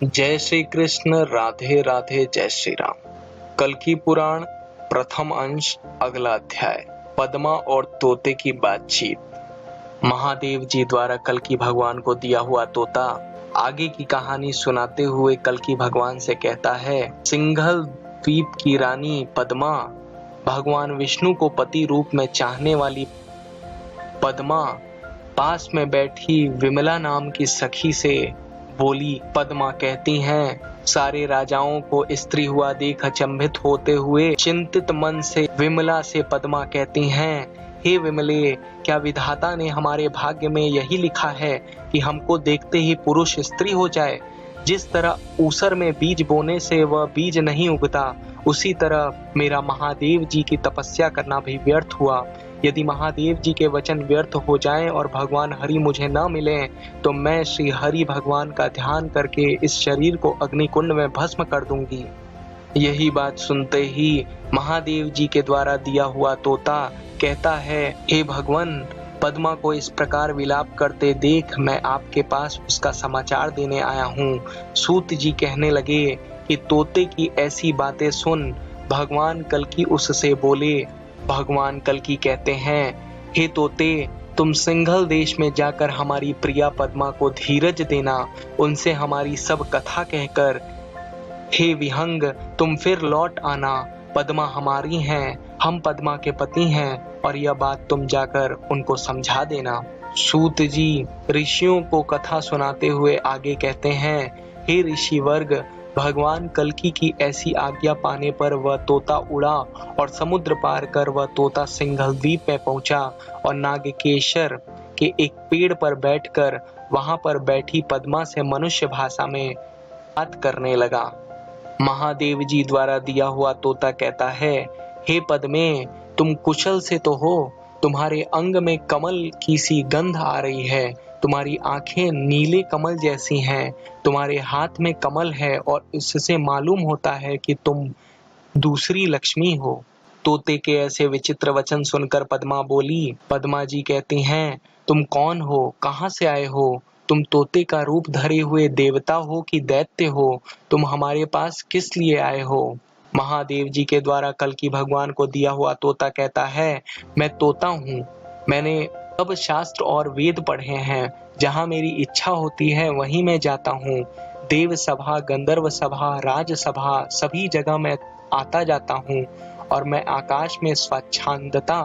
जय श्री कृष्ण, राधे राधे, जय श्री राम। कल्कि पुराण प्रथम अंश, अगला अध्याय, पद्मा और तोते की बातचीत। महादेव जी द्वारा कल्कि भगवान को दिया हुआ तोता आगे की कहानी सुनाते हुए कल्कि भगवान से कहता है, सिंघल द्वीप की रानी पद्मा भगवान विष्णु को पति रूप में चाहने वाली पद्मा पास में बैठी विमला नाम की सखी से बोली। पद्मा कहती हैं, सारे राजाओं को स्त्री हुआ देख अचंभित होते हुए चिंतित मन से विमला से पद्मा कहती हैं, हे विमले, क्या विधाता ने हमारे भाग्य में यही लिखा है कि हमको देखते ही पुरुष स्त्री हो जाए? जिस तरह ऊसर में बीज बोने से वह बीज नहीं उगता, उसी तरह मेरा महादेव जी की तपस्या करना भी व्यर्थ हुआ। यदि महादेव जी के वचन व्यर्थ हो जाएं और भगवान हरि मुझे न मिलें, तो मैं श्री हरि भगवान का ध्यान करके इस शरीर को अग्निकुंड में भस्म कर दूंगी। यही बात सुनते ही महादेव जी के द्वारा दिया हुआ तोता कहता है, हे भगवान, पद्मा को इस प्रकार विलाप करते देख मैं आपके पास उसका समाचार देने आया हूँ। सूत जी कहने लगे कि तोते की ऐसी बातें सुन भगवान कल्कि उससे बोले। भगवान कल्कि कहते हैं, हे तोते, तुम सिंघल देश में जाकर हमारी प्रिया पद्मा को धीरज देना, उनसे हमारी सब कथा कहकर हे विहंग तुम फिर लौट आना। पद्मा हमारी हैं, हम पद्मा के पति हैं, और यह बात तुम जाकर उनको समझा देना। सूत जी ऋषियों को कथा सुनाते हुए आगे कहते हैं, हे ऋषि वर्ग, भगवान कल्कि की ऐसी आज्ञा पाने पर वह तोता उड़ा और समुद्र पार कर वह तोता सिंघल द्वीप में पहुंचा और नागकेशर के एक पेड़ पर बैठकर वहां पर बैठी पद्मा से मनुष्य भाषा में बात करने लगा। महादेव जी द्वारा दिया हुआ तोता कहता है, हे पद्मे, तुम कुशल से तो हो? तुम्हारे अंग में कमल की सी गंध आ रही है, तुम्हारी आंखें नीले कमल जैसी हैं, तुम्हारे हाथ में कमल है और इससे मालूम होता है कि तुम दूसरी लक्ष्मी हो। तोते के ऐसे विचित्र वचन सुनकर पद्मा बोली। पद्मा जी कहती हैं, तुम कौन हो, कहाँ से आए हो? तुम तोते का रूप धरे हुए देवता हो कि दैत्य हो? तुम हमारे पास किस लिए आए हो? महादेव जी के द्वारा कल्कि भगवान को दिया हुआ तोता कहता है, मैं तोता हूँ। मैंने सब शास्त्र और वेद पढ़े हैं, जहाँ मेरी इच्छा होती है वहीं मैं जाता हूँ। देव सभा, गंधर्व सभा, राज सभा, सभी जगह मैं आता जाता हूँ और मैं आकाश में स्वच्छंदता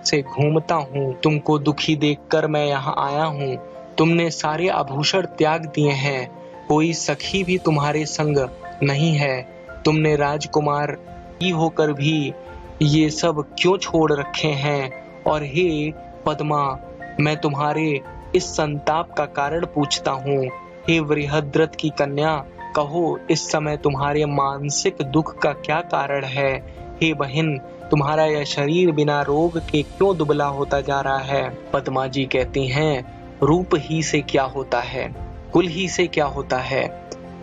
से घूमता हूँ। तुमको दुखी देखकर मैं यहाँ आया हूँ। तुमने सारे आभूषण त्याग दिए हैं, कोई सखी भी तुम्हारे संग नहीं है। तुमने राजकुमार ही होकर भी ये सब क्यों छोड़ रखे हैं? और हे पद्मा, मैं तुम्हारे इस संताप का कारण पूछता हूँ। हे वृहद्रथ की कन्या, कहो इस समय तुम्हारे मानसिक दुख का क्या कारण है? हे बहन, तुम्हारा यह शरीर बिना रोग के क्यों दुबला होता जा रहा है? पद्मा जी कहती हैं, रूप ही से क्या होता है, कुल ही से क्या होता है,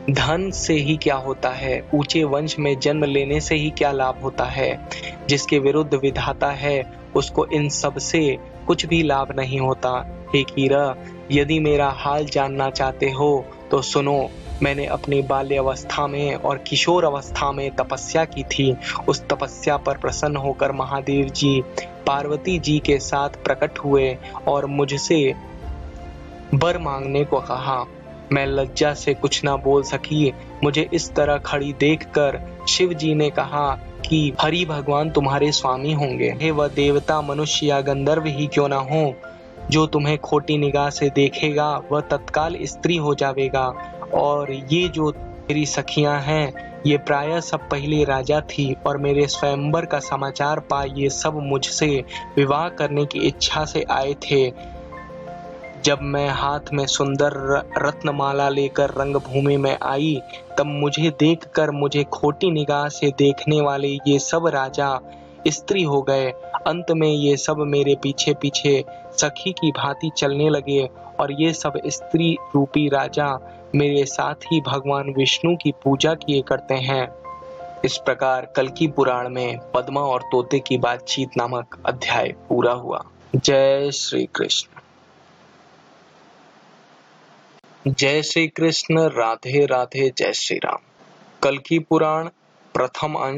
धन से ही क्या होता है, ऊंचे वंश में जन्म लेने से ही क्या लाभ होता है? जिसके विरुद्ध विधाता है उसको इन सब से कुछ भी लाभ नहीं होता। हे कीरा, यदि मेरा हाल जानना चाहते हो तो सुनो। मैंने अपनी बाल्यावस्था में और किशोर अवस्था में तपस्या की थी। उस तपस्या पर प्रसन्न होकर महादेव जी पार्वती जी के साथ प्रकट हुए और मुझसे वर मांगने को कहा। मैं लज्जा से कुछ ना बोल सकी। मुझे इस तरह खड़ी देखकर शिव जी ने कहा कि हरि भगवान तुम्हारे स्वामी होंगे। हे वह देवता, मनुष्य या गंधर्व ही क्यों ना हो, जो तुम्हें खोटी निगाह से देखेगा वह तत्काल स्त्री हो जाएगा। और ये जो मेरी सखियां हैं, ये प्रायः सब पहले राजा थी और मेरे स्वयंवर का समाचार पा ये सब मुझसे विवाह करने की इच्छा से आए थे। जब मैं हाथ में सुंदर रत्नमाला लेकर रंगभूमि में आई, तब मुझे देखकर मुझे खोटी निगाह से देखने वाले ये सब राजा स्त्री हो गए। अंत में ये सब मेरे पीछे पीछे सखी की भांति चलने लगे और ये सब स्त्री रूपी राजा मेरे साथ ही भगवान विष्णु की पूजा किए करते हैं। इस प्रकार कल्कि पुराण में पद्मा और तोते की बातचीत नामक अध्याय पूरा हुआ। जय श्री कृष्ण। जय श्री कृष्ण, राधे राधे, जय श्री राम। कल्कि पुराण प्रथम अंश